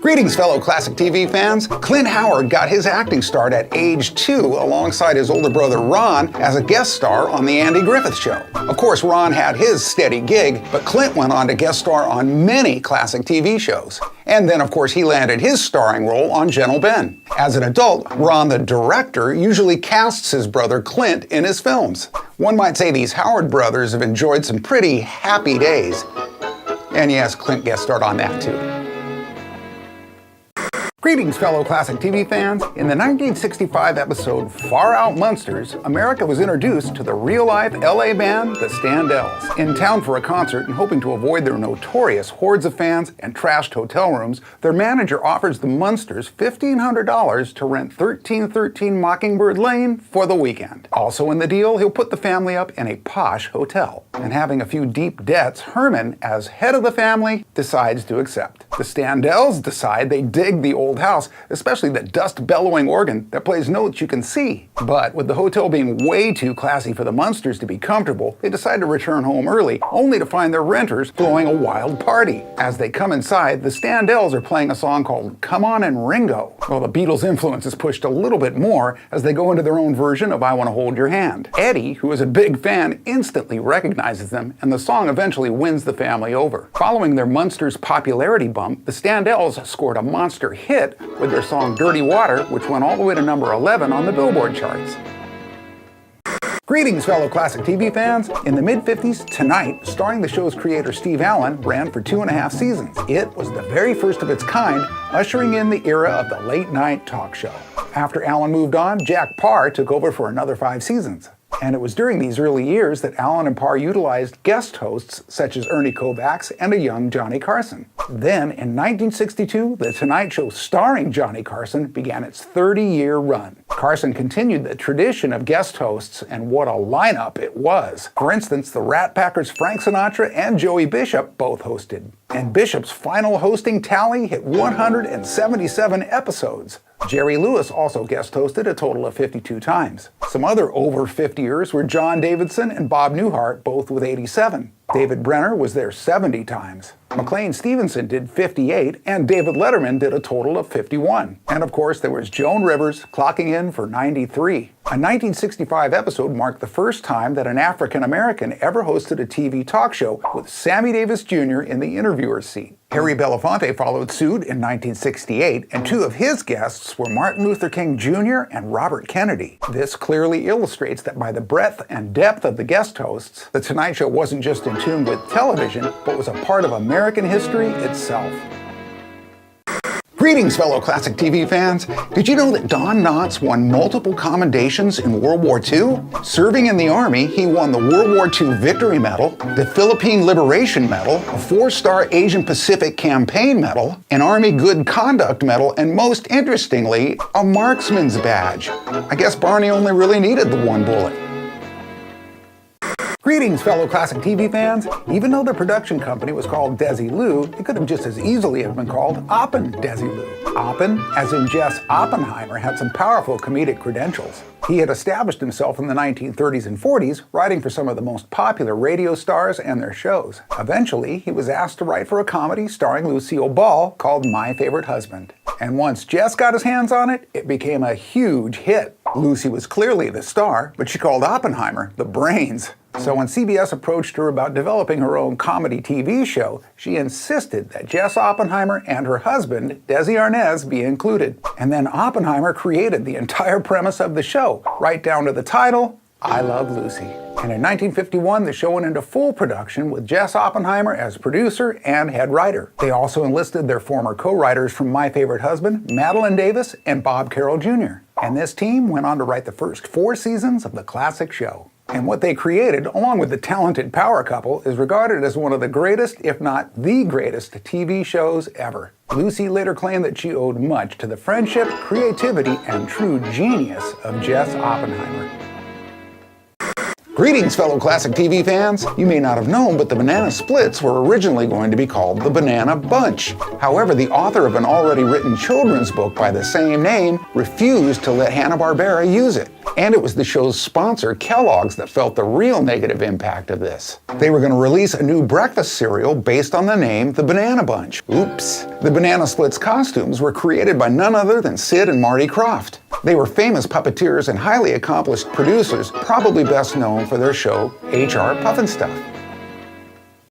Greetings, fellow classic TV fans. Clint Howard got his acting start at age 2 alongside his older brother Ron as a guest star on The Andy Griffith Show. Of course, Ron had his steady gig, but Clint went on to guest star on many classic TV shows. And then, of course, he landed his starring role on Gentle Ben. As an adult, Ron, the director, usually casts his brother Clint in his films. One might say these Howard brothers have enjoyed some pretty happy days. And yes, Clint guest starred on that too. Greetings, fellow classic TV fans. In the 1965 episode Far Out Munsters, America was introduced to the real-life LA band, the Standells. In town for a concert and hoping to avoid their notorious hordes of fans and trashed hotel rooms, their manager offers the Munsters $1,500 to rent 1313 Mockingbird Lane for the weekend. Also in the deal, he'll put the family up in a posh hotel. And having a few deep debts, Herman, as head of the family, decides to accept. The Standells decide they dig the old house, especially the dust-bellowing organ that plays notes you can see. But with the hotel being way too classy for the Munsters to be comfortable, they decide to return home early, only to find their renters throwing a wild party. As they come inside, the Standells are playing a song called Come On and Ringo. Well, the Beatles' influence is pushed a little bit more as they go into their own version of I Want to Hold Your Hand. Eddie, who is a big fan, instantly recognizes them, and the song eventually wins the family over. Following their Munsters popularity bump, the Standells scored a monster hit with their song Dirty Water, which went all the way to number 11 on the Billboard charts. Greetings, fellow classic TV fans. In the mid-50s, Tonight, starring the show's creator Steve Allen, ran for 2.5 seasons. It was the very first of its kind, ushering in the era of the late-night talk show. After Allen moved on, Jack Parr took over for another 5 seasons. And it was during these early years that Allen and Parr utilized guest hosts such as Ernie Kovacs and a young Johnny Carson. Then, in 1962, The Tonight Show starring Johnny Carson began its 30-year run. Carson continued the tradition of guest hosts, and what a lineup it was. For instance, the Rat Packers' Frank Sinatra and Joey Bishop both hosted. And Bishop's final hosting tally hit 177 episodes. Jerry Lewis also guest hosted a total of 52 times. Some other over 50ers were John Davidson and Bob Newhart, both with 87. David Brenner was there 70 times. McLean Stevenson did 58, and David Letterman did a total of 51. And of course, there was Joan Rivers clocking in for 93. A 1965 episode marked the first time that an African American ever hosted a TV talk show, with Sammy Davis Jr. in the interviewer's seat. Harry Belafonte followed suit in 1968, and 2 of his guests were Martin Luther King Jr. and Robert Kennedy. This clearly illustrates that by the breadth and depth of the guest hosts, The Tonight Show wasn't just in tune with television, but was a part of American history itself. Greetings, fellow classic TV fans. Did you know that Don Knotts won multiple commendations in World War II? Serving in the Army, he won the World War II Victory Medal, the Philippine Liberation Medal, a 4-star Asian Pacific Campaign Medal, an Army Good Conduct Medal, and most interestingly, a Marksman's Badge. I guess Barney only really needed the 1 bullet. Greetings, fellow classic TV fans. Even though the production company was called Desilu, it could have just as easily have been called Oppen Desilu. Oppen, as in Jess Oppenheimer, had some powerful comedic credentials. He had established himself in the 1930s and 40s, writing for some of the most popular radio stars and their shows. Eventually, he was asked to write for a comedy starring Lucille Ball called My Favorite Husband. And once Jess got his hands on it, it became a huge hit. Lucy was clearly the star, but she called Oppenheimer the brains. So when CBS approached her about developing her own comedy TV show, she insisted that Jess Oppenheimer and her husband, Desi Arnaz, be included. And then Oppenheimer created the entire premise of the show, right down to the title, I Love Lucy. And in 1951, the show went into full production with Jess Oppenheimer as producer and head writer. They also enlisted their former co-writers from My Favorite Husband, Madeline Davis and Bob Carroll Jr. And this team went on to write the first 4 seasons of the classic show. And what they created, along with the talented power couple, is regarded as one of the greatest, if not the greatest, TV shows ever. Lucy later claimed that she owed much to the friendship, creativity, and true genius of Jess Oppenheimer. Greetings, fellow classic TV fans! You may not have known, but the Banana Splits were originally going to be called the Banana Bunch. However, the author of an already written children's book by the same name refused to let Hanna-Barbera use it. And it was the show's sponsor, Kellogg's, that felt the real negative impact of this. They were going to release a new breakfast cereal based on the name The Banana Bunch. Oops. The Banana Splits costumes were created by none other than Sid and Marty Krofft. They were famous puppeteers and highly accomplished producers, probably best known for their show H.R. Puffin Stuff.